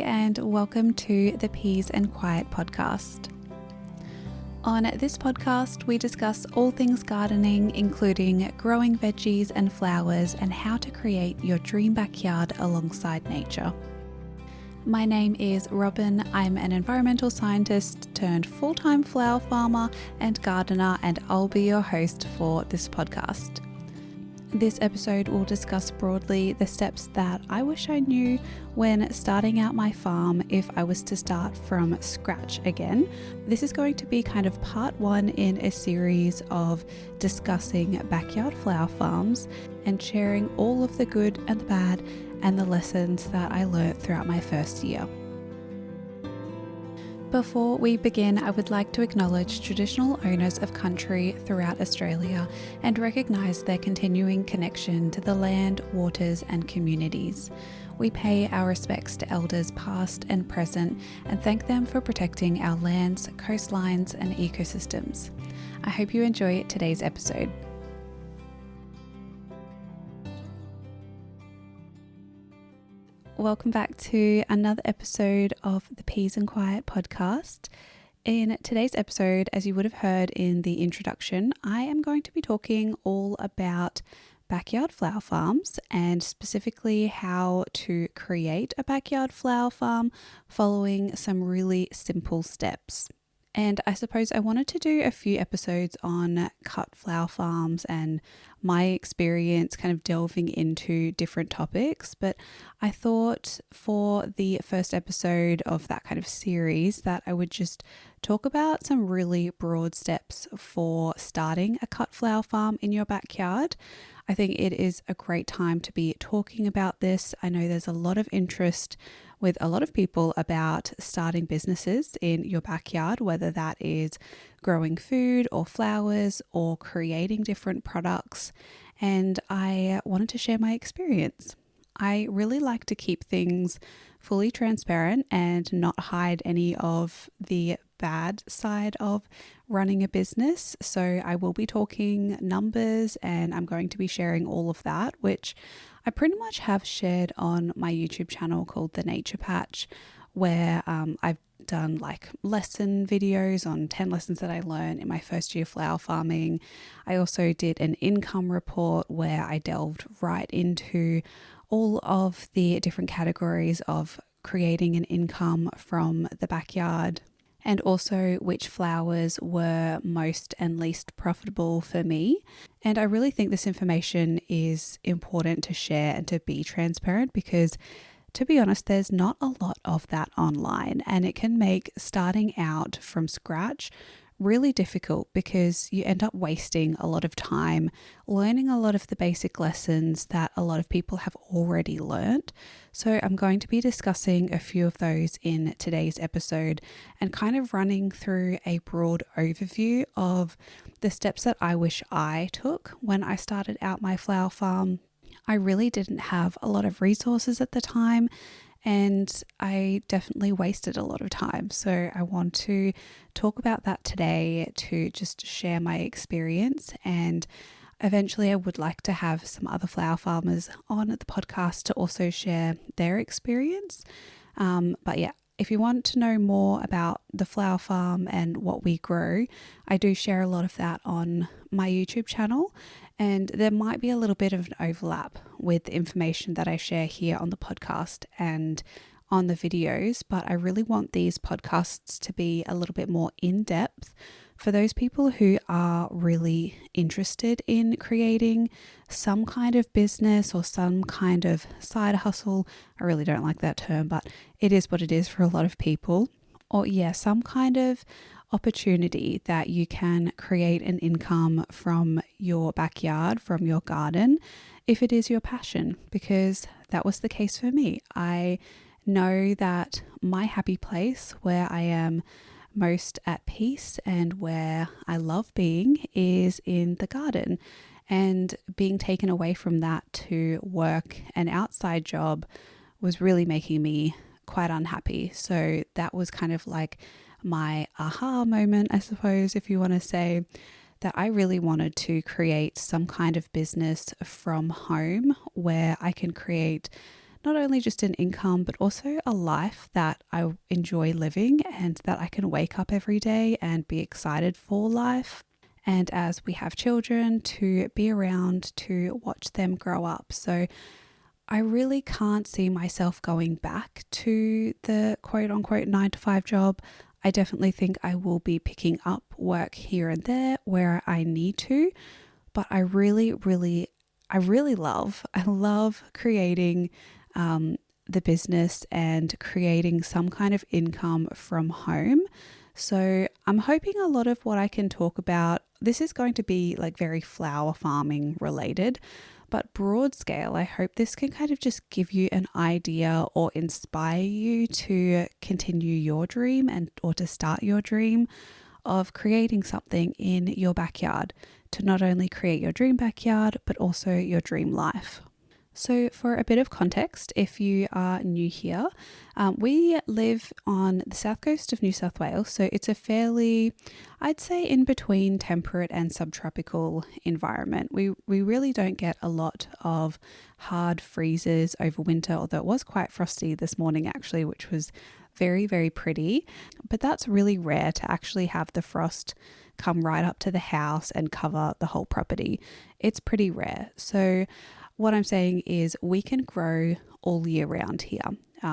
and welcome to the Peas and Quiet podcast. On this podcast, we discuss all things gardening, including growing veggies and flowers and how to create your dream backyard alongside nature. My name is Robin. I'm an environmental scientist turned full-time flower farmer and gardener, and I'll be your host for this podcast. This episode will discuss broadly the steps that I wish I knew when starting out my farm if I was to start from scratch again. This is going to be kind of part one in a series of discussing backyard flower farms and sharing all of the good and the bad and the lessons that I learned throughout my first year. Before we begin, I would like to acknowledge traditional owners of country throughout Australia and recognise their continuing connection to the land, waters and communities. We pay our respects to elders past and present and thank them for protecting our lands, coastlines and ecosystems. I hope you enjoy today's episode. Welcome back to another episode of the Peas and Quiet podcast. In today's episode, as you would have heard in the introduction, I am going to be talking all about backyard flower farms and specifically how to create a backyard flower farm following some really simple steps. And I suppose I wanted to do a few episodes on cut flower farms and my experience kind of delving into different topics. But I thought for the first episode of that kind of series that I would just talk about some really broad steps for starting a cut flower farm in your backyard. I think it is a great time to be talking about this. I know there's a lot of interest with a lot of people about starting businesses in your backyard, whether that is growing food or flowers or creating different products. And I wanted to share my experience. I really like to keep things fully transparent and not hide any of the bad side of running a business. So I will be talking numbers and I'm going to be sharing all of that, which I pretty much have shared on my YouTube channel called The Nature Patch, where I've done like lesson videos on 10 lessons that I learned in my first year flower farming. I also did an income report where I delved right into all of the different categories of creating an income from the backyard, and also which flowers were most and least profitable for me. And I really think this information is important to share and to be transparent because, to be honest, there's not a lot of that online, and it can make starting out from scratch really difficult because you end up wasting a lot of time learning a lot of the basic lessons that a lot of people have already learned. So I'm going to be discussing a few of those in today's episode and kind of running through a broad overview of the steps that I wish I took when I started out my flower farm. I really didn't have a lot of resources at the time, and I definitely wasted a lot of time. So I want to talk about that today to just share my experience. And eventually I would like to have some other flower farmers on the podcast to also share their experience. But yeah, if you want to know more about the flower farm and what we grow, I do share a lot of that on my YouTube channel. And there might be a little bit of an overlap with the information that I share here on the podcast and on the videos, but I really want these podcasts to be a little bit more in-depth for those people who are really interested in creating some kind of business or some kind of side hustle. I really don't like that term, but it is what it is for a lot of people. Or some kind of opportunity that you can create an income from your backyard, from your garden, if it is your passion, because that was the case for me. I know that my happy place, where I am most at peace and where I love being, is in the garden. And being taken away from that to work an outside job was really making me quite unhappy. So that was kind of like my aha moment, I suppose, if you want to say, that I really wanted to create some kind of business from home where I can create not only just an income, but also a life that I enjoy living and that I can wake up every day and be excited for life. And as we have children, to be around to watch them grow up. So I really can't see myself going back to the quote unquote 9 to 5 job. I definitely think I will be picking up work here and there where I need to, but I love creating the business and creating some kind of income from home. So I'm hoping a lot of what I can talk about, this is going to be like very flower farming related, but broad scale. I hope this can kind of just give you an idea or inspire you to continue your dream or to start your dream of creating something in your backyard, to not only create your dream backyard, but also your dream life. So for a bit of context, if you are new here, we live on the south coast of New South Wales. So it's a fairly, I'd say, in between temperate and subtropical environment. We really don't get a lot of hard freezes over winter, although it was quite frosty this morning actually, which was very, very pretty. But that's really rare to actually have the frost come right up to the house and cover the whole property. It's pretty rare. So what I'm saying is we can grow all year round here,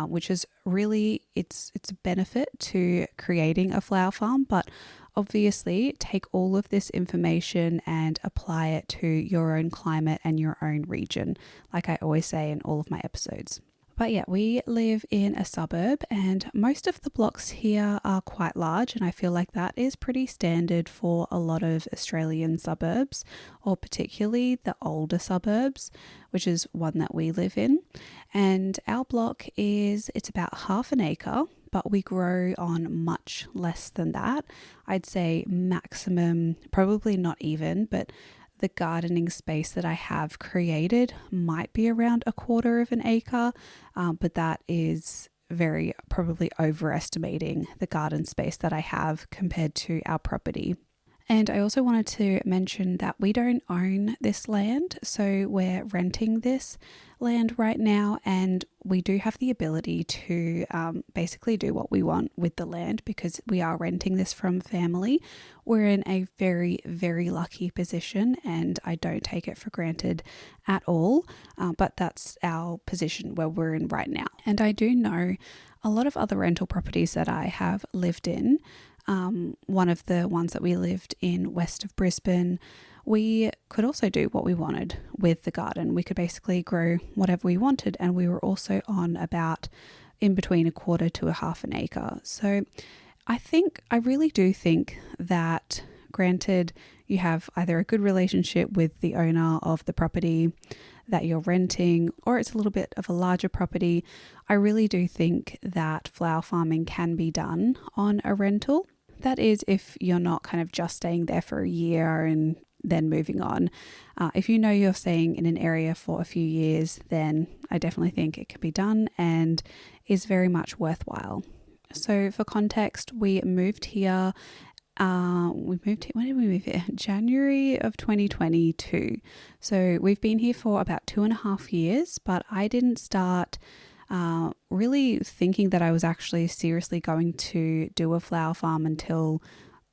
which is really, it's a benefit to creating a flower farm, but obviously take all of this information and apply it to your own climate and your own region, like I always say in all of my episodes. But yeah, we live in a suburb and most of the blocks here are quite large, and I feel like that is pretty standard for a lot of Australian suburbs, or particularly the older suburbs, which is one that we live in. And our block it's about half an acre, but we grow on much less than that. I'd say maximum, probably not even, but the gardening space that I have created might be around 1/4 of an acre, but that is very probably overestimating the garden space that I have compared to our property. And I also wanted to mention that we don't own this land, so we're renting this land right now, and we do have the ability to basically do what we want with the land because we are renting this from family. We're in a very, very lucky position, and I don't take it for granted at all, but that's our position where we're in right now. And I do know a lot of other rental properties that I have lived in. One of the ones that we lived in west of Brisbane, we could also do what we wanted with the garden. We could basically grow whatever we wanted, and we were also on about in between 1/4 to 1/2 an acre. So I really do think that, granted, you have either a good relationship with the owner of the property that you're renting, or it's a little bit of a larger property, I really do think that flower farming can be done on a rental. That is, if you're not kind of just staying there for a year and then moving on. If you know you're staying in an area for a few years, then I definitely think it can be done and is very much worthwhile. So for context, we moved here. When did we move here? January of 2022. So we've been here for about 2.5 years, but I didn't start really thinking that I was actually seriously going to do a flower farm until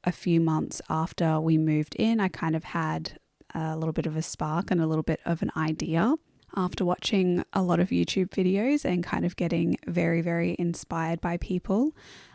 a few months after we moved in. I kind of had a little bit of a spark and a little bit of an idea after watching a lot of YouTube videos and kind of getting very, very inspired by people.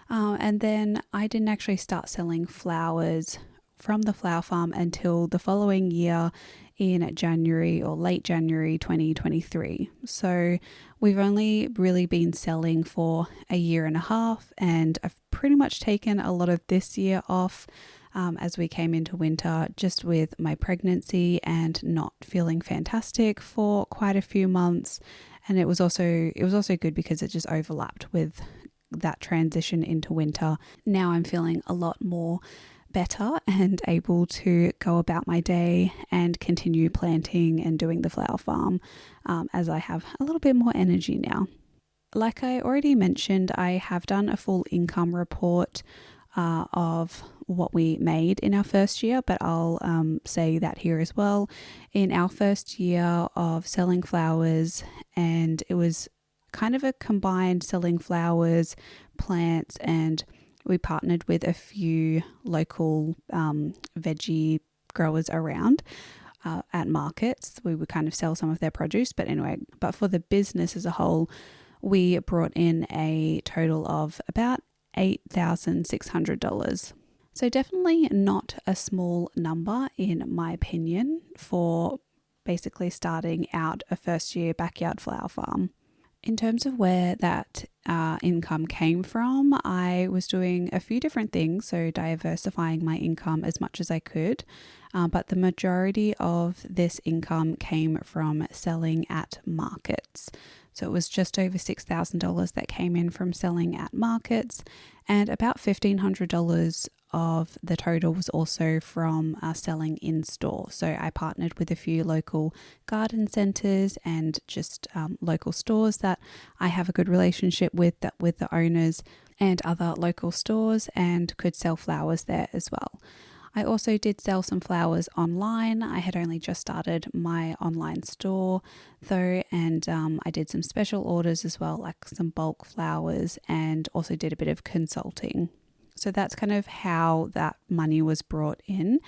And then I didn't actually start selling flowers from the flower farm until the following year in January or late January 2023. So we've only really been selling for a year and a half, and I've pretty much taken a lot of this year off as we came into winter, just with my pregnancy and not feeling fantastic for quite a few months. And it was also good because it just overlapped with that transition into winter. Now I'm feeling a lot more better and able to go about my day and continue planting and doing the flower farm as I have a little bit more energy now. Like I already mentioned, I have done a full income report of what we made in our first year, but I'll say that here as well. In our first year of selling flowers, and it was kind of a combined selling flowers, plants, and we partnered with a few local veggie growers around at markets. We would kind of sell some of their produce. But anyway, but for the business as a whole, we brought in a total of about $8,600. So definitely not a small number in my opinion for basically starting out a first year backyard flower farm. In terms of where that income came from, I was doing a few different things, so diversifying my income as much as I could. But the majority of this income came from selling at markets. So it was just over $6,000 that came in from selling at markets, and about $1,500 of the total was also from selling in store. So I partnered with a few local garden centres and just local stores that I have a good relationship with the owners, and other local stores, and could sell flowers there as well. I also did sell some flowers online. I had only just started my online store though, and I did some special orders as well, like some bulk flowers, and also did a bit of consulting. So that's kind of how that money was brought in.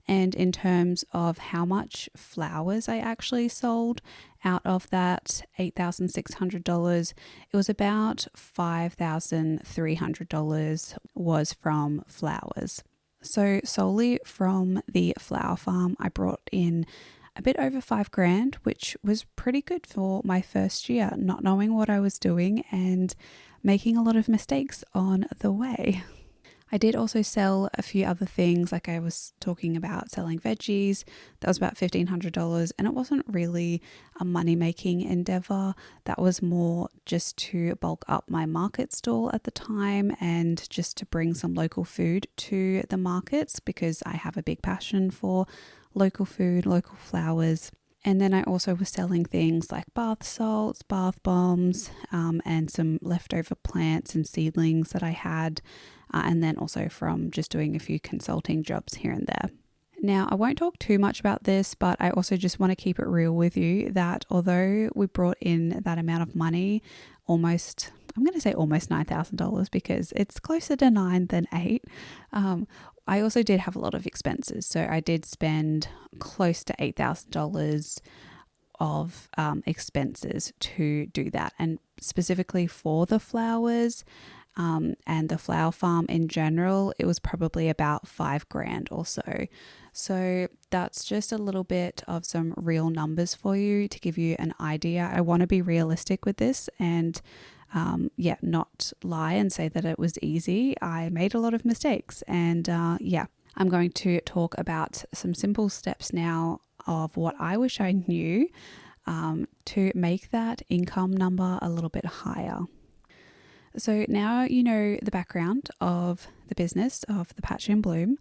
And in terms of how much flowers I actually sold out of that $8,600, it was about $5,300 was from flowers. So solely from the flower farm, I brought in a bit over $5,000, which was pretty good for my first year, not knowing what I was doing and making a lot of mistakes on the way. I did also sell a few other things, like I was talking about selling veggies. That was about $1,500, and it wasn't really a money-making endeavor. That was more just to bulk up my market stall at the time and just to bring some local food to the markets, because I have a big passion for local food, local flowers. And then I also was selling things like bath salts, bath bombs, and some leftover plants and seedlings that I had. And then also from just doing a few consulting jobs here and there. Now, I won't talk too much about this, but I also just want to keep it real with you that although we brought in that amount of money, I'm going to say almost $9,000 because it's closer to 9 than 8. I also did have a lot of expenses. So I did spend close to $8,000 of expenses to do that. And specifically for the flowers, and the flower farm in general, it was probably about $5,000 or so. So that's just a little bit of some real numbers for you to give you an idea. I want to be realistic with this and not lie and say that it was easy. I made a lot of mistakes, and I'm going to talk about some simple steps now of what I wish I knew to make that income number a little bit higher. So now you know the background of the business of the Patch in Bloom.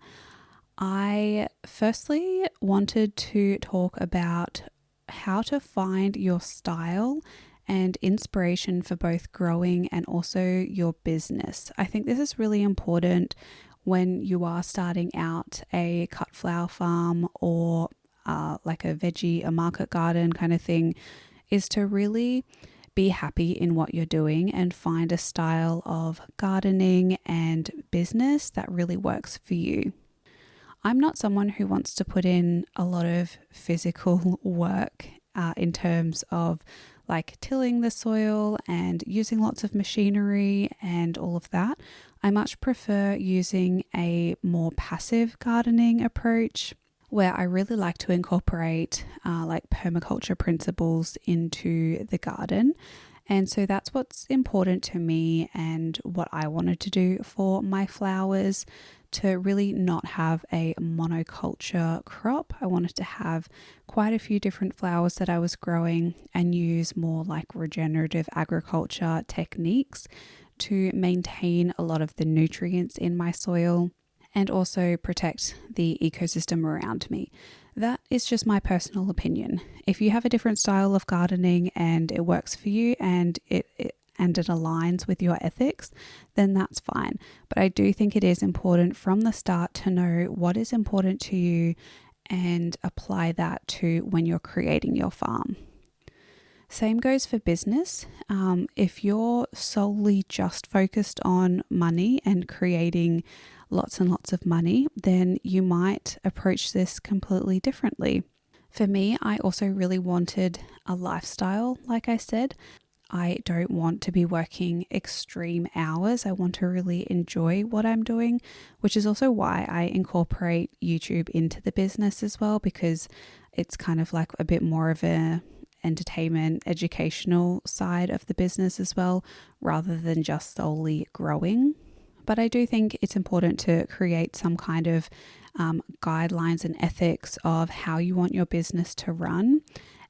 I firstly wanted to talk about how to find your style and inspiration for both growing and also your business. I think this is really important when you are starting out a cut flower farm or like a market garden kind of thing, is to really be happy in what you're doing and find a style of gardening and business that really works for you. I'm not someone who wants to put in a lot of physical work in terms of like tilling the soil and using lots of machinery and all of that. I much prefer using a more passive gardening approach, where I really like to incorporate like permaculture principles into the garden. And so that's what's important to me and what I wanted to do for my flowers, to really not have a monoculture crop. I wanted to have quite a few different flowers that I was growing and use more like regenerative agriculture techniques to maintain a lot of the nutrients in my soil and also protect the ecosystem around me. That is just my personal opinion. If you have a different style of gardening and it works for you and it aligns with your ethics, then that's fine. But I do think it is important from the start to know what is important to you and apply that to when you're creating your farm. Same goes for business. If you're solely just focused on money and creating lots and lots of money, then you might approach this completely differently. For me, I also really wanted a lifestyle, like I said. I don't want to be working extreme hours. I want to really enjoy what I'm doing, which is also why I incorporate YouTube into the business as well, because it's kind of like a bit more of a entertainment, educational side of the business as well, rather than just solely growing. But I do think it's important to create some kind of guidelines and ethics of how you want your business to run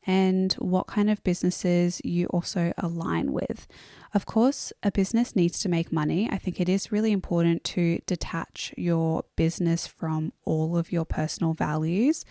and what kind of businesses you also align with. Of course, a business needs to make money. I think it is really important to detach your business from all of your personal values.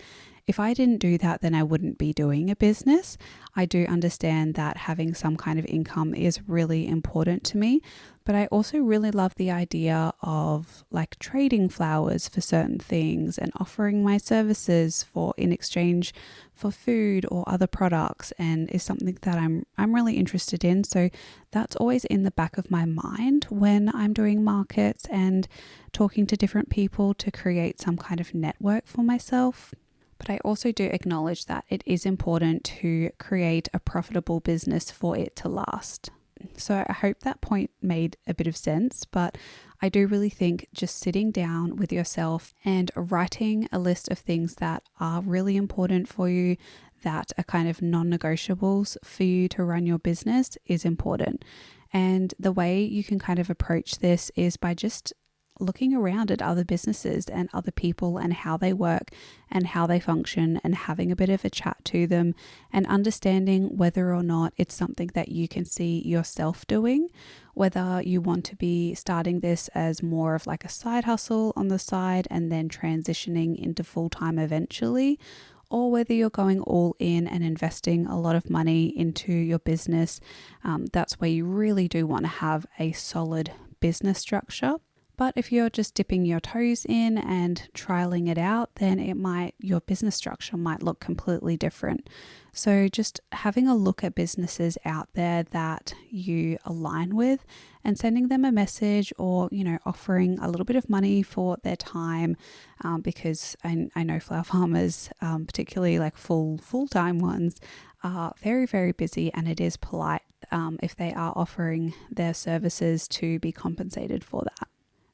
If I didn't do that, then I wouldn't be doing a business. I do understand that having some kind of income is really important to me, but I also really love the idea of like trading flowers for certain things and offering my services in exchange for food or other products, and is something that I'm really interested in. So that's always in the back of my mind when I'm doing markets and talking to different people to create some kind of network for myself. But I also do acknowledge that it is important to create a profitable business for it to last. So I hope that point made a bit of sense, but I do really think just sitting down with yourself and writing a list of things that are really important for you, that are kind of non-negotiables for you to run your business, is important. And the way you can kind of approach this is by just looking around at other businesses and other people and how they work and how they function, and having a bit of a chat to them and understanding whether or not it's something that you can see yourself doing, whether you want to be starting this as more of like a side hustle on the side and then transitioning into full-time eventually, or whether you're going all in and investing a lot of money into your business. That's where you really do want to have a solid business structure. But if you're just dipping your toes in and trialing it out, then your business structure might look completely different. So just having a look at businesses out there that you align with and sending them a message, or, offering a little bit of money for their time, because I know flower farmers, particularly like full-time ones, are very, very busy, and it is polite if they are offering their services to be compensated for that.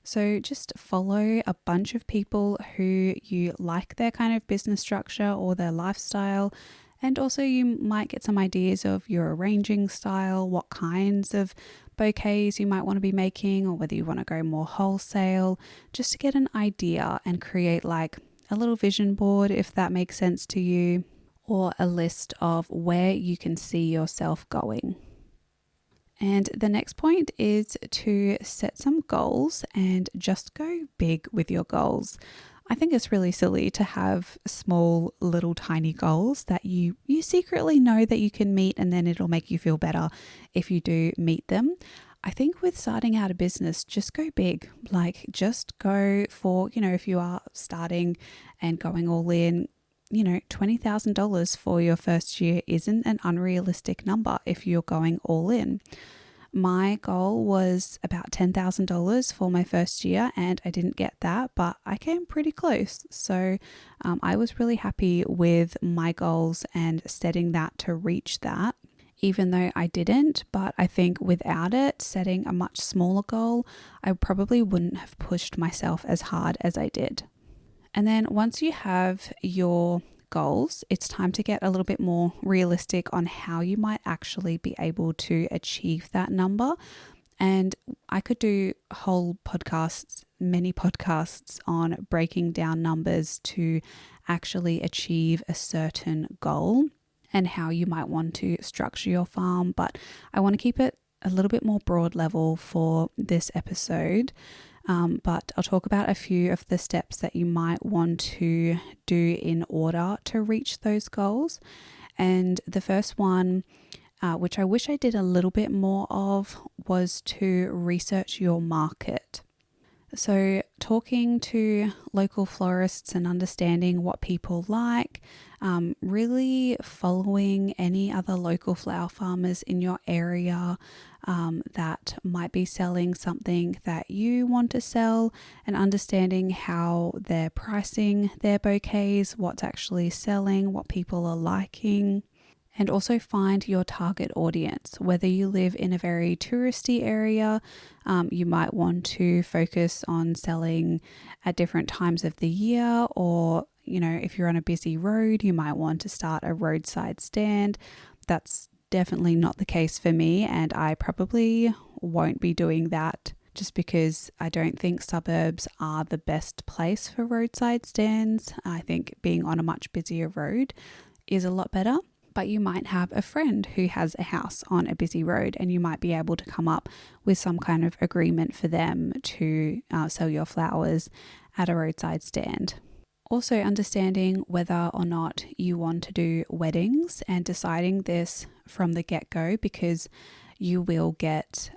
So just follow a bunch of people who you like their kind of business structure or their lifestyle. And also you might get some ideas of your arranging style, what kinds of bouquets you might want to be making, or whether you want to go more wholesale, just to get an idea and create like a little vision board, if that makes sense to you, or a list of where you can see yourself going. And the next point is to set some goals and just go big with your goals. I think it's really silly to have small, little, tiny goals that you secretly know that you can meet, and then it'll make you feel better if you do meet them. I think with starting out a business, just go big. Like just go for, if you are starting and going all in, $20,000 for your first year isn't an unrealistic number if you're going all in. My goal was about $10,000 for my first year, and I didn't get that, but I came pretty close. So I was really happy with my goals and setting that to reach that, even though I didn't. But I think without it, setting a much smaller goal, I probably wouldn't have pushed myself as hard as I did. And then once you have your goals, it's time to get a little bit more realistic on how you might actually be able to achieve that number. And I could do many podcasts on breaking down numbers to actually achieve a certain goal and how you might want to structure your farm. But I want to keep it a little bit more broad level for this episode. But I'll talk about a few of the steps that you might want to do in order to reach those goals. And the first one, which I wish I did a little bit more of, was to research your market. So talking to local florists and understanding what people like, really following any other local flower farmers in your area that might be selling something that you want to sell, and understanding how they're pricing their bouquets, what's actually selling, what people are liking. And also find your target audience. Whether you live in a very touristy area, you might want to focus on selling at different times of the year, or if you're on a busy road, you might want to start a roadside stand. That's definitely not the case for me, and I probably won't be doing that just because I don't think suburbs are the best place for roadside stands. I think being on a much busier road is a lot better. But you might have a friend who has a house on a busy road, and you might be able to come up with some kind of agreement for them to sell your flowers at a roadside stand. Also understanding whether or not you want to do weddings, and deciding this from the get-go, because you will get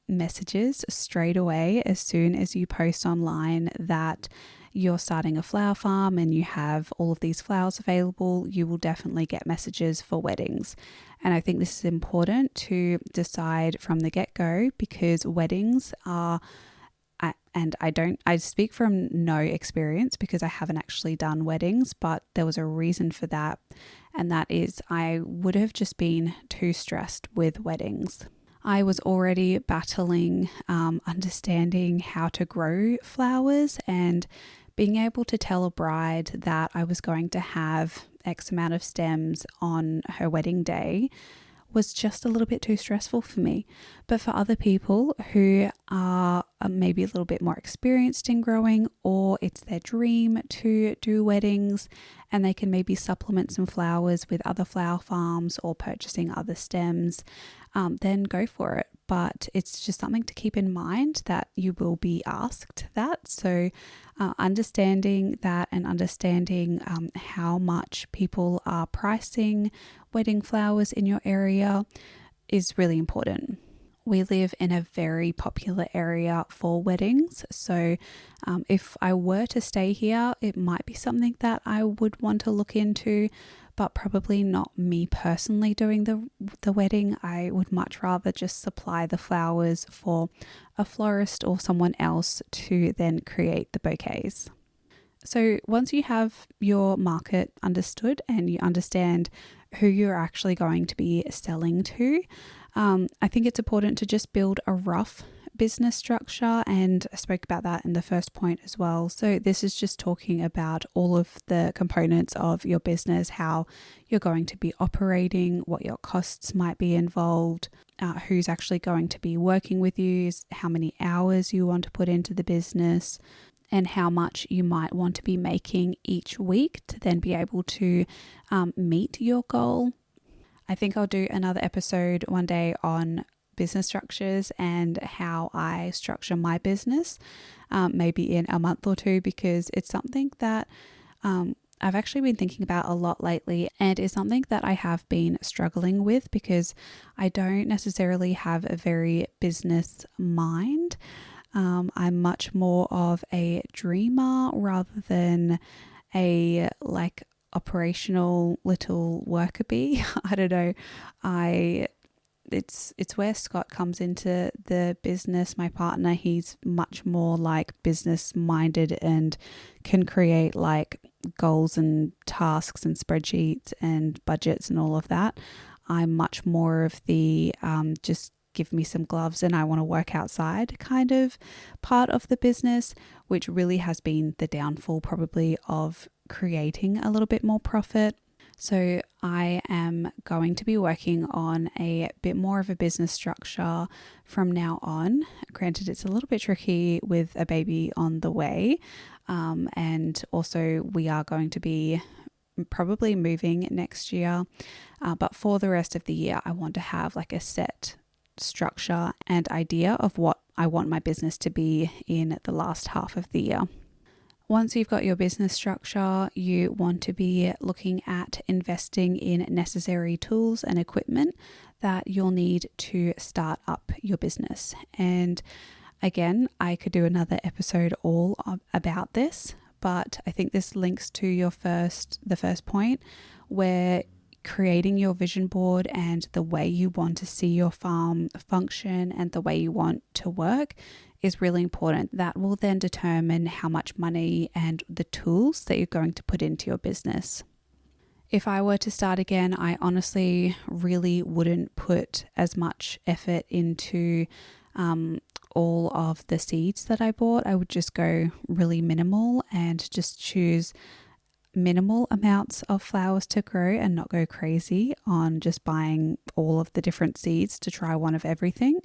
messages straight away as soon as you post online that you're starting a flower farm and you have all of these flowers available. You will definitely get messages for weddings. And I think this is important to decide from the get-go, because weddings are, and I speak from no experience because I haven't actually done weddings, but there was a reason for that. And that is I would have just been too stressed with weddings. I was already battling understanding how to grow flowers, and being able to tell a bride that I was going to have X amount of stems on her wedding day was just a little bit too stressful for me. But for other people who are maybe a little bit more experienced in growing, or it's their dream to do weddings, and they can maybe supplement some flowers with other flower farms or purchasing other stems, then go for it. But it's just something to keep in mind that you will be asked that. So understanding that, and understanding how much people are pricing wedding flowers in your area is really important. We live in a very popular area for weddings. So if I were to stay here, it might be something that I would want to look into, but probably not me personally doing the wedding. I would much rather just supply the flowers for a florist or someone else to then create the bouquets. So once you have your market understood and you understand who you're actually going to be selling to, I think it's important to just build a rough business structure, and I spoke about that in the first point as well. So this is just talking about all of the components of your business, how you're going to be operating, what your costs might be involved, who's actually going to be working with you, how many hours you want to put into the business, and how much you might want to be making each week to then be able to meet your goal. I think I'll do another episode one day on business structures and how I structure my business, maybe in a month or two, because it's something that I've actually been thinking about a lot lately, and is something that I have been struggling with because I don't necessarily have a very business mind. I'm much more of a dreamer rather than a operational little worker bee. I don't know. It's where Scott comes into the business, my partner. He's much more business minded and can create goals and tasks and spreadsheets and budgets and all of that. I'm much more of the just give me some gloves and I want to work outside kind of part of the business, which really has been the downfall probably of creating a little bit more profit. So I am going to be working on a bit more of a business structure from now on. Granted, it's a little bit tricky with a baby on the way. And also we are going to be probably moving next year. But for the rest of the year, I want to have a set structure and idea of what I want my business to be in the last half of the year. Once you've got your business structure, you want to be looking at investing in necessary tools and equipment that you'll need to start up your business. And Again, I could do another episode all about this, but I think this links to the first point, where creating your vision board and the way you want to see your farm function and the way you want to work is really important. That will then determine how much money and the tools that you're going to put into your business. If I were to start again, I honestly really wouldn't put as much effort into all of the seeds that I bought. I would just go really minimal and just choose minimal amounts of flowers to grow and not go crazy on just buying all of the different seeds to try one of everything.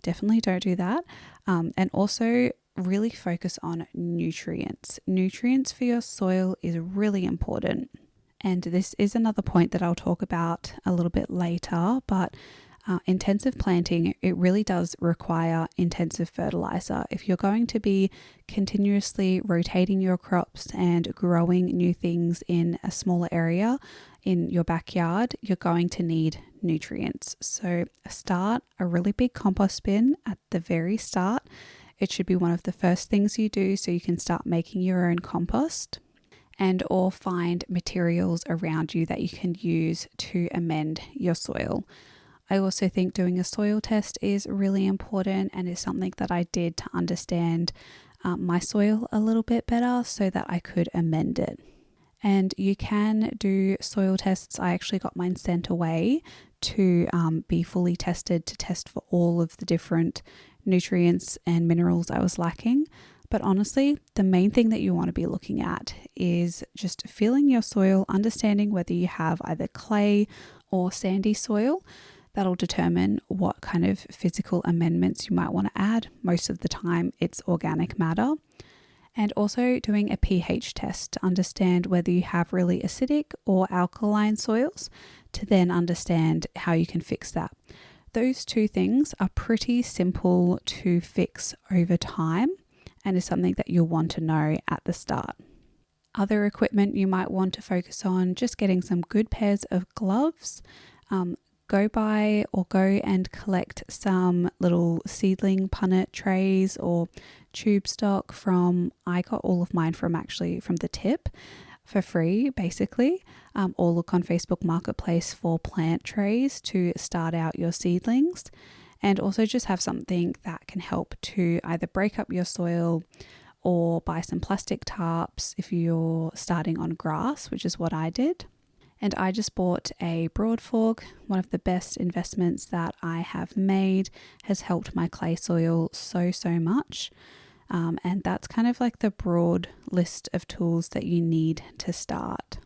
Definitely don't do that. And also really focus on nutrients. Nutrients for your soil is really important. And this is another point that I'll talk about a little bit later, but intensive planting, it really does require intensive fertilizer. If you're going to be continuously rotating your crops and growing new things in a smaller area in your backyard, you're going to need nutrients. So start a really big compost bin at the very start. It should be one of the first things you do so you can start making your own compost, and or find materials around you that you can use to amend your soil. I also think doing a soil test is really important and is something that I did to understand my soil a little bit better so that I could amend it. And you can do soil tests. I actually got mine sent away to be fully tested to test for all of the different nutrients and minerals I was lacking. But honestly, the main thing that you want to be looking at is just feeling your soil, understanding whether you have either clay or sandy soil. That'll determine what kind of physical amendments you might want to add. Most of the time, it's organic matter. And also doing a pH test to understand whether you have really acidic or alkaline soils, to then understand how you can fix that. Those two things are pretty simple to fix over time and is something that you'll want to know at the start. Other equipment you might want to focus on, just getting some good pairs of gloves. Go and collect some little seedling punnet trays or tube stock I got all of mine from the tip for free, basically. Or look on Facebook Marketplace for plant trays to start out your seedlings. And also just have something that can help to either break up your soil or buy some plastic tarps if you're starting on grass, which is what I did. And I just bought a broad fork. One of the best investments that I have made, has helped my clay soil so much. And that's kind of like the broad list of tools that you need to start.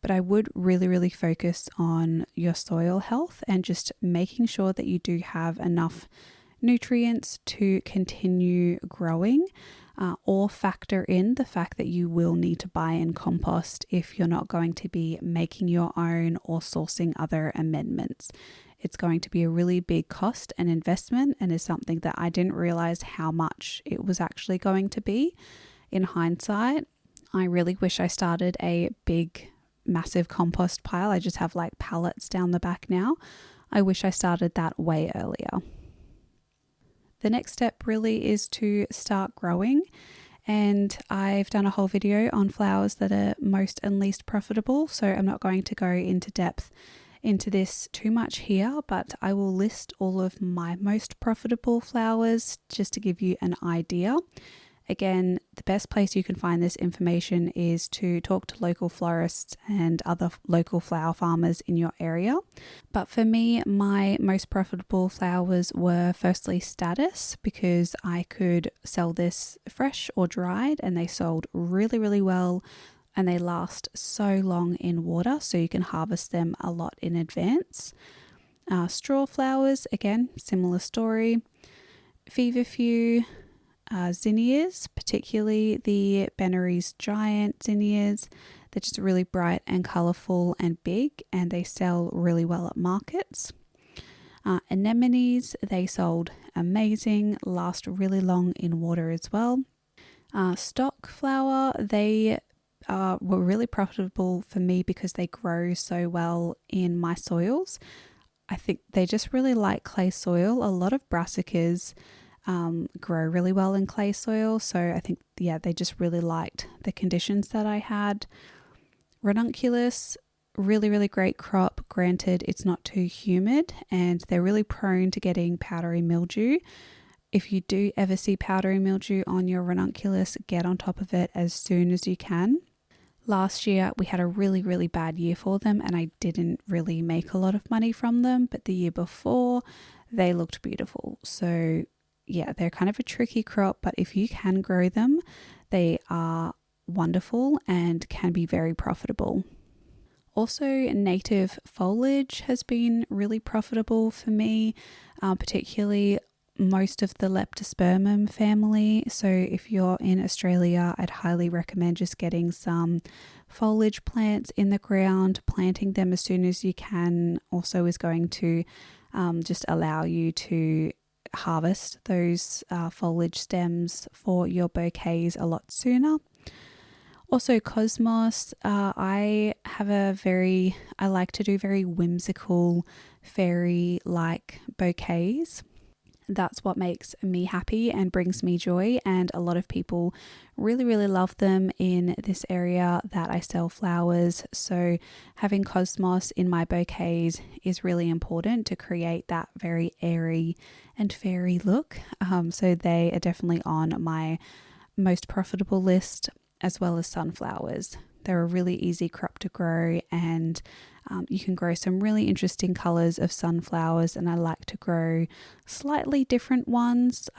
But I would really focus on your soil health and just making sure that you do have enough nutrients to continue growing, or factor in the fact that you will need to buy in compost if you're not going to be making your own or sourcing other amendments. It's going to be a really big cost and investment, and is something that I didn't realize how much it was actually going to be in hindsight. I really wish I started a massive compost pile. I just have like pallets down the back now. I wish I started that way earlier. The next step really is to start growing, and I've done a whole video on flowers that are most and least profitable, so I'm not going to go into depth into this too much here, but I will list all of my most profitable flowers just to give you an idea. Again, the best place you can find this information is to talk to local florists and other local flower farmers in your area. But for me, my most profitable flowers were firstly Statice, because I could sell this fresh or dried and they sold really well, and they last so long in water, so you can harvest them a lot in advance. Straw flowers, again, similar story. Feverfew, zinnias, particularly the Benary's giant zinnias. They're just really bright and colourful and big, and they sell really well at markets. Anemones, they sold amazing, last really long in water as well. Stock flower, they were really profitable for me because they grow so well in my soils. I think they just really like clay soil. A lot of brassicas grow really well in clay soil. So I think, they just really liked the conditions that I had. Ranunculus, really, really great crop. Granted, it's not too humid and they're really prone to getting powdery mildew. If you do ever see powdery mildew on your ranunculus, get on top of it as soon as you can. Last year, we had a really, really bad year for them and I didn't really make a lot of money from them. But the year before, they looked beautiful. So they're kind of a tricky crop, but if you can grow them, they are wonderful and can be very profitable. Also, native foliage has been really profitable for me, particularly most of the Leptospermum family. So if you're in Australia, I'd highly recommend just getting some foliage plants in the ground. Planting them as soon as you can also is going to just allow you to harvest those foliage stems for your bouquets a lot sooner. Also cosmos, I like to do very whimsical fairy-like bouquets. That's what makes me happy and brings me joy, and a lot of people really, really love them in this area that I sell flowers. So having cosmos in my bouquets is really important to create that very airy and fairy look. So they are definitely on my most profitable list, as well as sunflowers. They're a really easy crop to grow, and you can grow some really interesting colors of sunflowers, and I like to grow slightly different ones.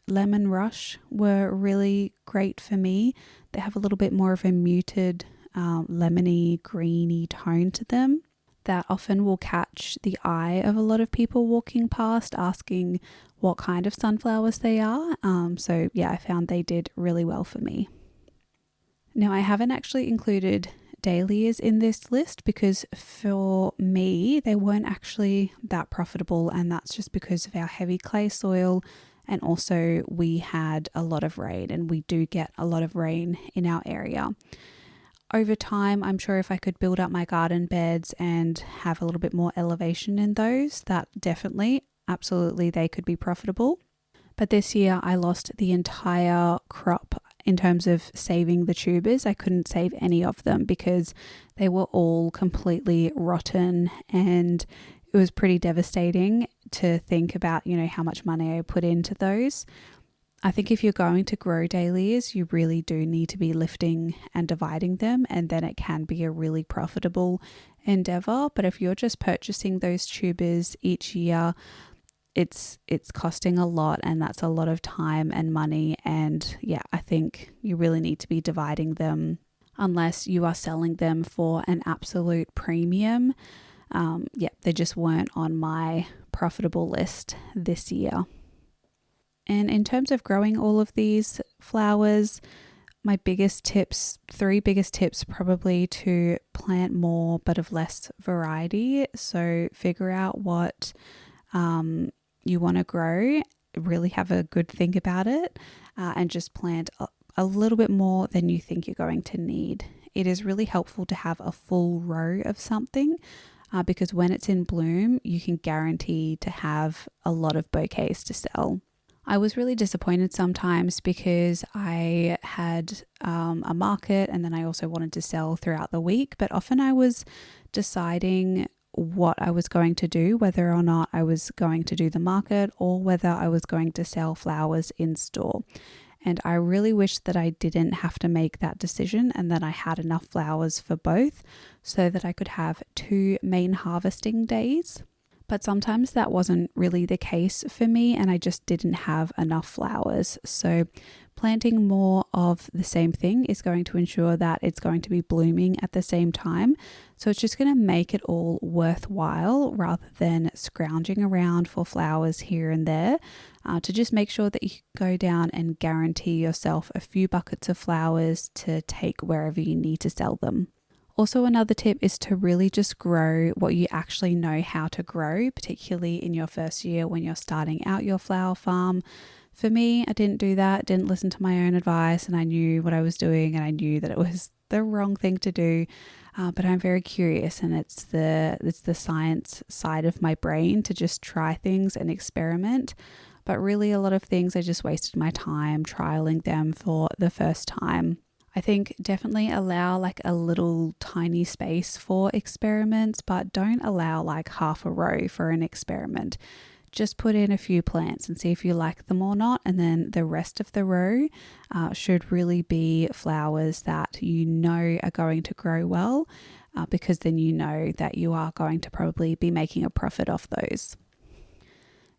Lemon Rush were really great for me. They have a little bit more of a muted lemony, greeny tone to them that often will catch the eye of a lot of people walking past asking what kind of sunflowers they are. I found they did really well for me. Now, I haven't actually included dahlias in this list because for me, they weren't actually that profitable, and that's just because of our heavy clay soil, and also we had a lot of rain, and we do get a lot of rain in our area. Over time, I'm sure if I could build up my garden beds and have a little bit more elevation in those, that definitely, absolutely, they could be profitable. But this year I lost the entire crop in terms of saving the tubers. I couldn't save any of them because they were all completely rotten, and it was pretty devastating to think about, how much money I put into those. I think if you're going to grow dahlias, you really do need to be lifting and dividing them, and then it can be a really profitable endeavor. But if you're just purchasing those tubers each year, it's costing a lot, and that's a lot of time and money, and I think you really need to be dividing them unless you are selling them for an absolute premium. They just weren't on my profitable list this year. And in terms of growing all of these flowers, my three biggest tips probably to plant more but of less variety. So figure out what you want to grow, really have a good think about it, and just plant a little bit more than you think you're going to need. It is really helpful to have a full row of something because when it's in bloom, you can guarantee to have a lot of bouquets to sell. I was really disappointed sometimes because I had a market, and then I also wanted to sell throughout the week, but often I was deciding what I was going to do, whether or not I was going to do the market or whether I was going to sell flowers in store. And I really wish that I didn't have to make that decision and that I had enough flowers for both so that I could have 2 main harvesting days. But sometimes that wasn't really the case for me, and I just didn't have enough flowers. So planting more of the same thing is going to ensure that it's going to be blooming at the same time. So it's just going to make it all worthwhile rather than scrounging around for flowers here and there, to just make sure that you go down and guarantee yourself a few buckets of flowers to take wherever you need to sell them. Also, another tip is to really just grow what you actually know how to grow, particularly in your first year when you're starting out your flower farm. For me, I didn't do that, didn't listen to my own advice, and I knew what I was doing, and I knew that it was the wrong thing to do. But I'm very curious, and it's the science side of my brain to just try things and experiment. But really a lot of things I just wasted my time trialing them for the first time. I think definitely allow like a little tiny space for experiments, but don't allow like half a row for an experiment. Just put in a few plants and see if you like them or not. And then the rest of the row should really be flowers that you know are going to grow well, because then you know that you are going to probably be making a profit off those.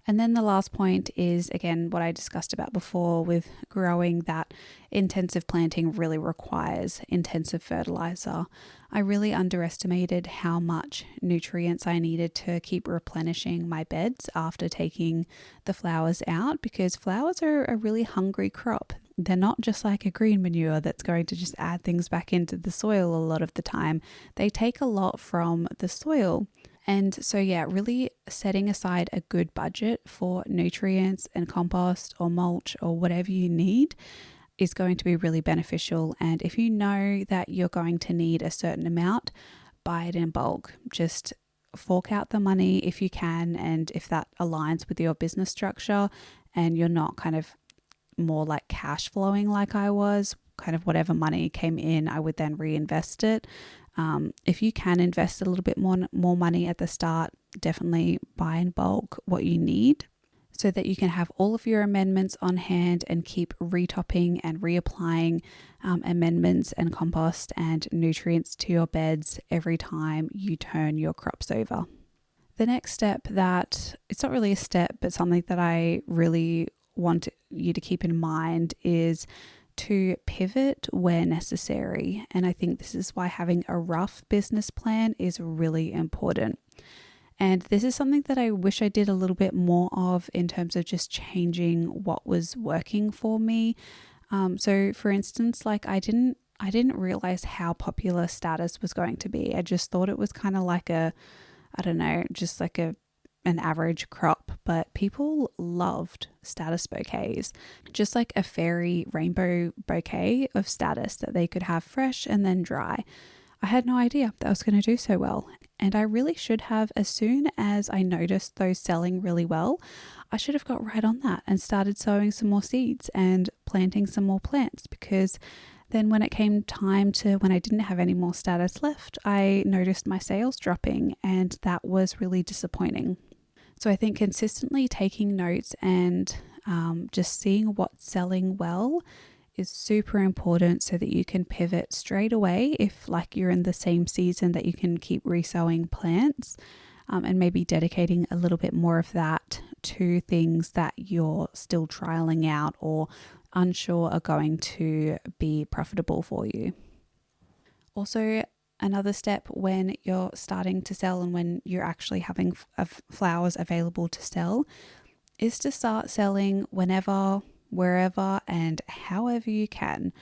And then the last point is, again, what I discussed about before with growing, that intensive planting really requires intensive fertilizer. I really underestimated how much nutrients I needed to keep replenishing my beds after taking the flowers out, because flowers are a really hungry crop. They're not just like a green manure that's going to just add things back into the soil a lot of the time. They take a lot from the soil. And so, yeah, really setting aside a good budget for nutrients and compost or mulch or whatever you need is going to be really beneficial. And if you know that you're going to need a certain amount, buy it in bulk. Just fork out the money if you can. And if that aligns with your business structure and you're not kind of more like cash flowing like I was, kind of whatever money came in, I would then reinvest it. If you can invest a little bit more money at the start, definitely buy in bulk what you need so that you can have all of your amendments on hand and keep retopping and reapplying amendments and compost and nutrients to your beds every time you turn your crops over. The next step, that it's not really a step, but something that I really want you to keep in mind, is to pivot where necessary. And I think this is why having a rough business plan is really important. And this is something that I wish I did a little bit more of in terms of just changing what was working for me. So for instance, like I didn't realize how popular Status was going to be. I just thought it was kind of like just like an average crop, but people loved Status bouquets, just like a fairy rainbow bouquet of Status that they could have fresh and then dry. I had no idea that was going to do so well. And I really should have, as soon as I noticed those selling really well, I should have got right on that and started sowing some more seeds and planting some more plants, because then when it came time to when I didn't have any more Status left, I noticed my sales dropping, and that was really disappointing. So I think consistently taking notes and just seeing what's selling well is super important so that you can pivot straight away if like you're in the same season that you can keep resowing plants, and maybe dedicating a little bit more of that to things that you're still trialing out or unsure are going to be profitable for you. Also, another step when you're starting to sell and when you're actually having flowers available to sell is to start selling whenever, wherever, and however you can.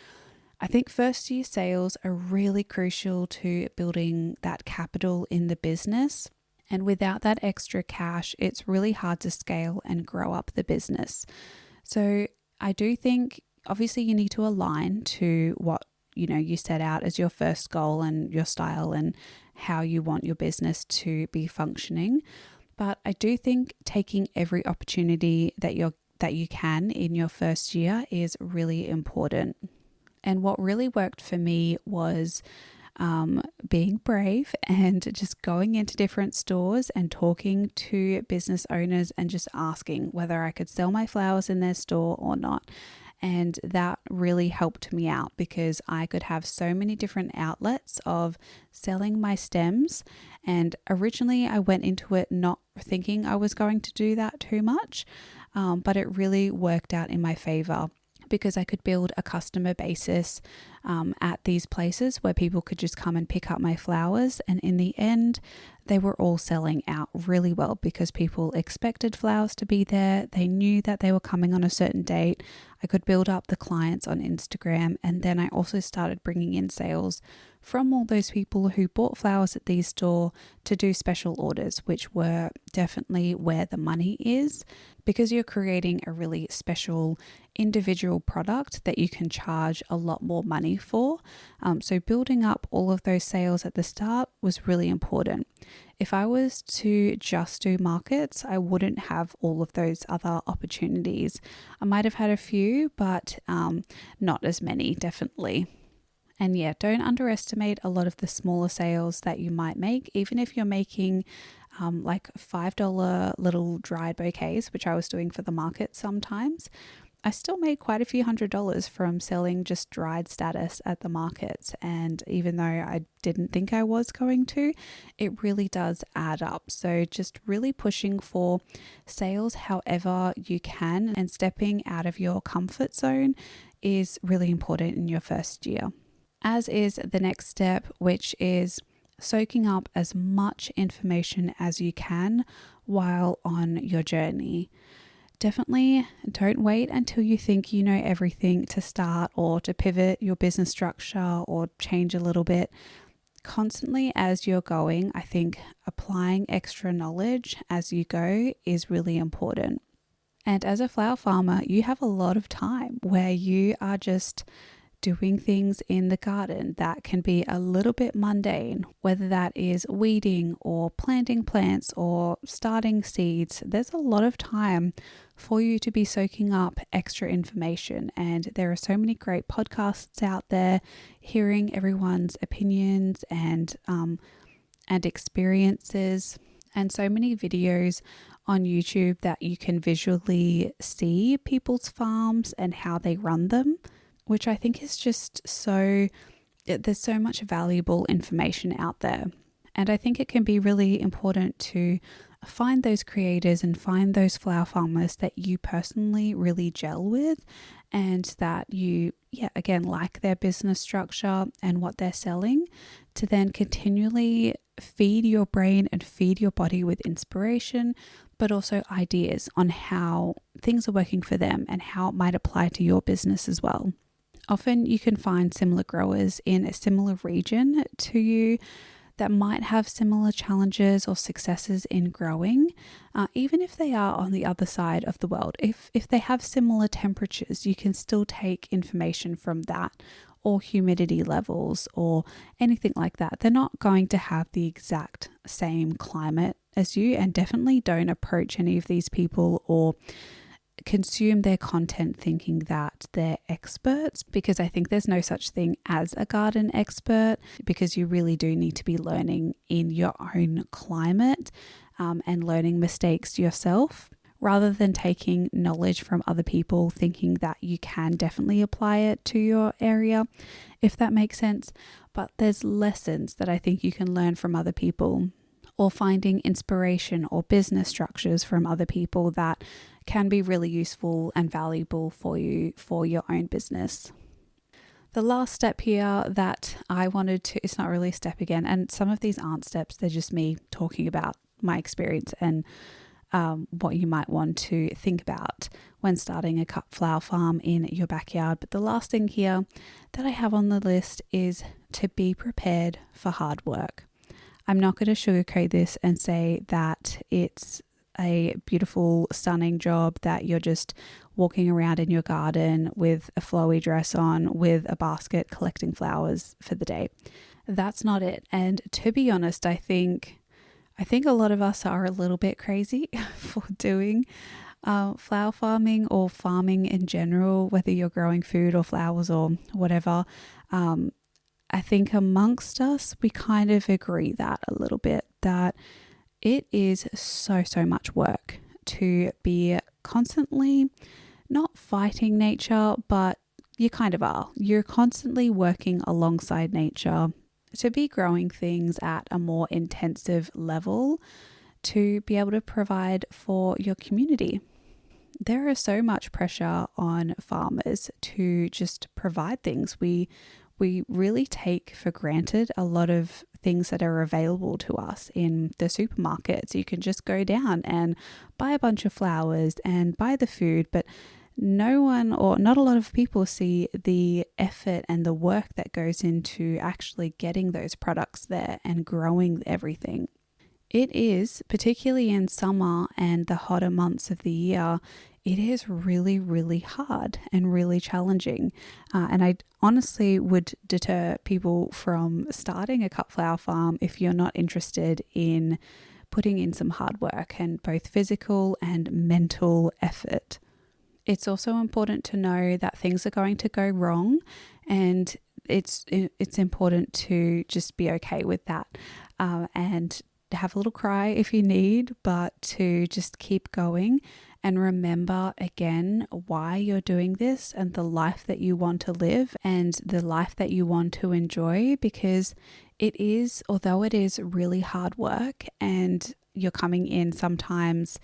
I think first year sales are really crucial to building that capital in the business. And without that extra cash, it's really hard to scale and grow up the business. So I do think obviously you need to align to what you set out as your first goal and your style and how you want your business to be functioning. But I do think taking every opportunity that you can in your first year is really important. And what really worked for me was being brave and just going into different stores and talking to business owners and just asking whether I could sell my flowers in their store or not. And that really helped me out because I could have so many different outlets of selling my stems. And originally I went into it not thinking I was going to do that too much, but it really worked out in my favor because I could build a customer basis at these places where people could just come and pick up my flowers. And in the end, they were all selling out really well because people expected flowers to be there. They knew that they were coming on a certain date. I could build up the clients on Instagram. And then I also started bringing in sales from all those people who bought flowers at these store to do special orders, which were definitely where the money is, because you're creating a really special individual product that you can charge a lot more money for. So building up all of those sales at the start was really important. If I was to just do markets, I wouldn't have all of those other opportunities. I might have had a few, but not as many, definitely. And yeah, don't underestimate a lot of the smaller sales that you might make, even if you're making like $5 little dried bouquets, which I was doing for the market sometimes. I still made quite a few $100s from selling just dried status at the markets. And even though I didn't think I was going to, it really does add up. So just really pushing for sales however you can, and stepping out of your comfort zone is really important in your first year. As is the next step, which is soaking up as much information as you can while on your journey. Definitely don't wait until you think you know everything to start or to pivot your business structure or change a little bit. Constantly as you're going, I think applying extra knowledge as you go is really important. And as a flower farmer, you have a lot of time where you are just doing things in the garden that can be a little bit mundane, whether that is weeding or planting plants or starting seeds. There's a lot of time for you to be soaking up extra information, and there are so many great podcasts out there, hearing everyone's opinions and experiences, and so many videos on YouTube that you can visually see people's farms and how they run them, which I think is just there's so much valuable information out there. And I think it can be really important to find those creators and find those flower farmers that you personally really gel with, and that you, again, like their business structure and what they're selling, to then continually feed your brain and feed your body with inspiration, but also ideas on how things are working for them and how it might apply to your business as well. Often you can find similar growers in a similar region to you that might have similar challenges or successes in growing, even if they are on the other side of the world. If they have similar temperatures, you can still take information from that, or humidity levels or anything like that. They're not going to have the exact same climate as you, and definitely don't approach any of these people or consume their content thinking that they're experts, because I think there's no such thing as a garden expert, because you really do need to be learning in your own climate and learning mistakes yourself, rather than taking knowledge from other people thinking that you can definitely apply it to your area, if that makes sense. But there's lessons that I think you can learn from other people, or finding inspiration or business structures from other people that can be really useful and valuable for you for your own business. The last step here that I wanted to, it's not really a step again, and some of these aren't steps, they're just me talking about my experience and what you might want to think about when starting a cut flower farm in your backyard. But the last thing here that I have on the list is to be prepared for hard work. I'm not going to sugarcoat this and say that it's a beautiful, stunning job that you're just walking around in your garden with a flowy dress on, with a basket collecting flowers for the day. That's not it. And to be honest, I think a lot of us are a little bit crazy for doing flower farming or farming in general, whether you're growing food or flowers or whatever. I think amongst us, we kind of agree that a little bit, that it is so much work to be constantly not fighting nature, but you kind of are. You're constantly working alongside nature to be growing things at a more intensive level to be able to provide for your community. There is so much pressure on farmers to just provide things. We really take for granted a lot of things that are available to us in the supermarkets. You can just go down and buy a bunch of flowers and buy the food, but no one, or not a lot of people, see the effort and the work that goes into actually getting those products there and growing everything. It is, particularly in summer and the hotter months of the year, it is really, really hard and really challenging. And I honestly would deter people from starting a cut flower farm if you're not interested in putting in some hard work and both physical and mental effort. It's also important to know that things are going to go wrong, and it's important to just be okay with that, and have a little cry if you need, but to just keep going and remember again why you're doing this and the life that you want to live and the life that you want to enjoy, because it is, although it is really hard work and you're coming in sometimes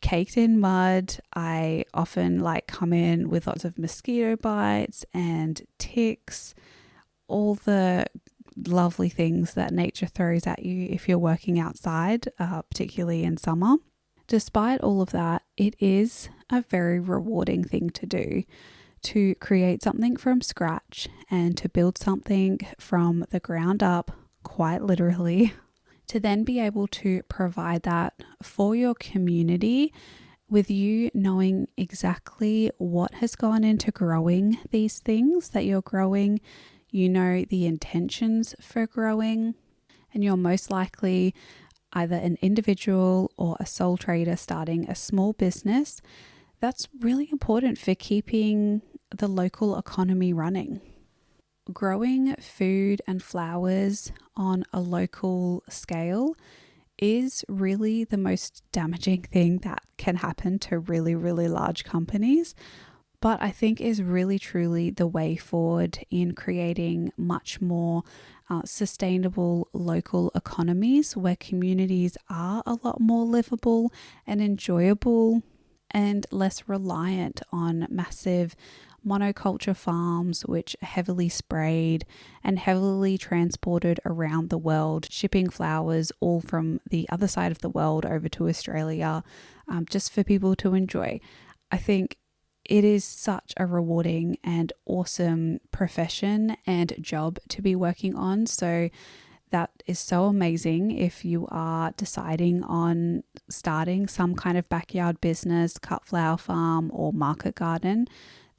caked in mud. I often come in with lots of mosquito bites and ticks, all the lovely things that nature throws at you if you're working outside, particularly in summer. Despite all of that, it is a very rewarding thing to do, to create something from scratch and to build something from the ground up, quite literally, to then be able to provide that for your community with you knowing exactly what has gone into growing these things that you're growing. You know the intentions for growing, and you're most likely either an individual or a sole trader starting a small business. That's really important for keeping the local economy running. Growing food and flowers on a local scale is really the most damaging thing that can happen to really, really large companies, but I think is really truly the way forward in creating much more sustainable local economies where communities are a lot more livable and enjoyable and less reliant on massive monoculture farms which are heavily sprayed and heavily transported around the world, shipping flowers all from the other side of the world over to Australia, just for people to enjoy. I think it is such a rewarding and awesome profession and job to be working on. So that is so amazing if you are deciding on starting some kind of backyard business, cut flower farm or market garden.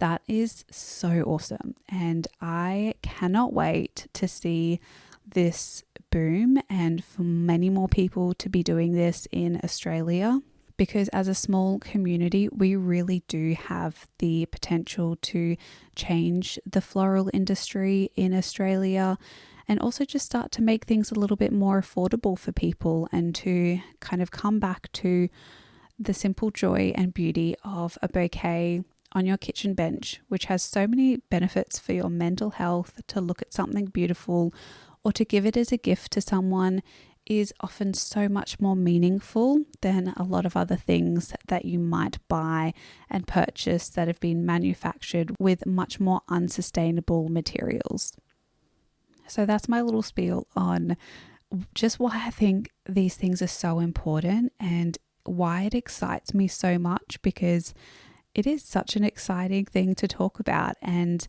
That is so awesome. And I cannot wait to see this boom and for many more people to be doing this in Australia, because as a small community, we really do have the potential to change the floral industry in Australia and also just start to make things a little bit more affordable for people and to kind of come back to the simple joy and beauty of a bouquet on your kitchen bench, which has so many benefits for your mental health. To look at something beautiful or to give it as a gift to someone is often so much more meaningful than a lot of other things that you might buy and purchase that have been manufactured with much more unsustainable materials. So that's my little spiel on just why I think these things are so important and why it excites me so much, because it is such an exciting thing to talk about. And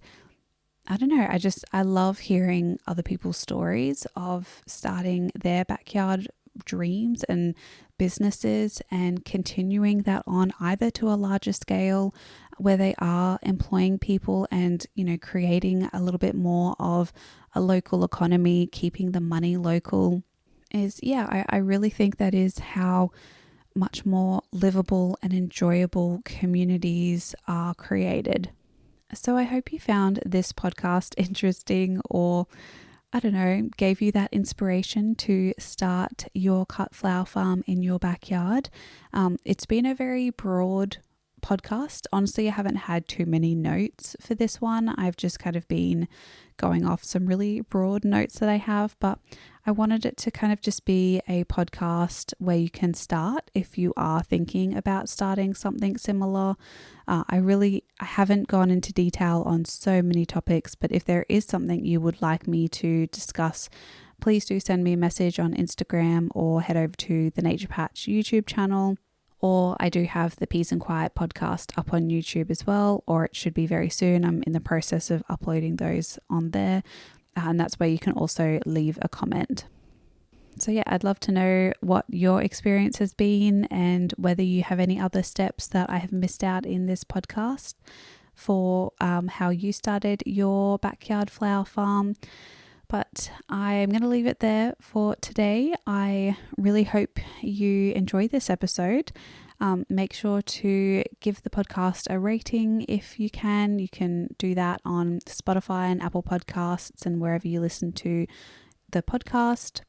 I don't know, I love hearing other people's stories of starting their backyard dreams and businesses and continuing that on either to a larger scale where they are employing people and, creating a little bit more of a local economy, keeping the money local is, I really think that is how much more livable and enjoyable communities are created. So I hope you found this podcast interesting, or I don't know, gave you that inspiration to start your cut flower farm in your backyard. It's been a very broad podcast. Honestly, I haven't had too many notes for this one. I've just kind of been going off some really broad notes that I have, but I wanted it to kind of just be a podcast where you can start if you are thinking about starting something similar. I haven't gone into detail on so many topics, but if there is something you would like me to discuss, please do send me a message on Instagram or head over to the Nature Patch YouTube channel. Or I do have the Peace and Quiet podcast up on YouTube as well, or it should be very soon. I'm in the process of uploading those on there. And that's where you can also leave a comment. So yeah, I'd love to know what your experience has been and whether you have any other steps that I have missed out in this podcast for how you started your backyard flower farm. But I'm going to leave it there for today. I really hope you enjoyed this episode. Make sure to give the podcast a rating if you can. You can do that on Spotify and Apple Podcasts and wherever you listen to the podcast.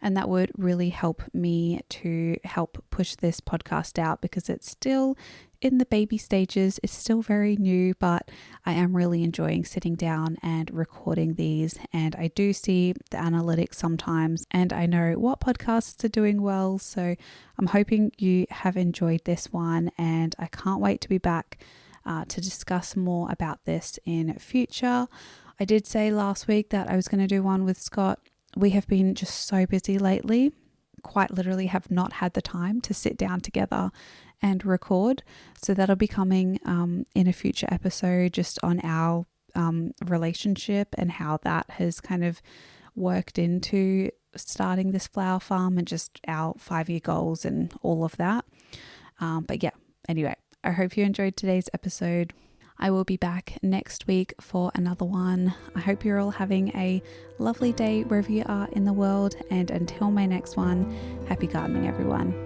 And that would really help me to help push this podcast out because it's still in the baby stages. It's still very new, but I am really enjoying sitting down and recording these. And I do see the analytics sometimes, and I know what podcasts are doing well. So I'm hoping you have enjoyed this one, and I can't wait to be back to discuss more about this in future. I did say last week that I was going to do one with Scott. We have been just so busy lately, quite literally have not had the time to sit down together and record. So that'll be coming in a future episode just on our relationship and how that has kind of worked into starting this flower farm and just our 5-year goals and all of that. But yeah, anyway, I hope you enjoyed today's episode. I will be back next week for another one. I hope you're all having a lovely day wherever you are in the world. And until my next one, happy gardening, everyone.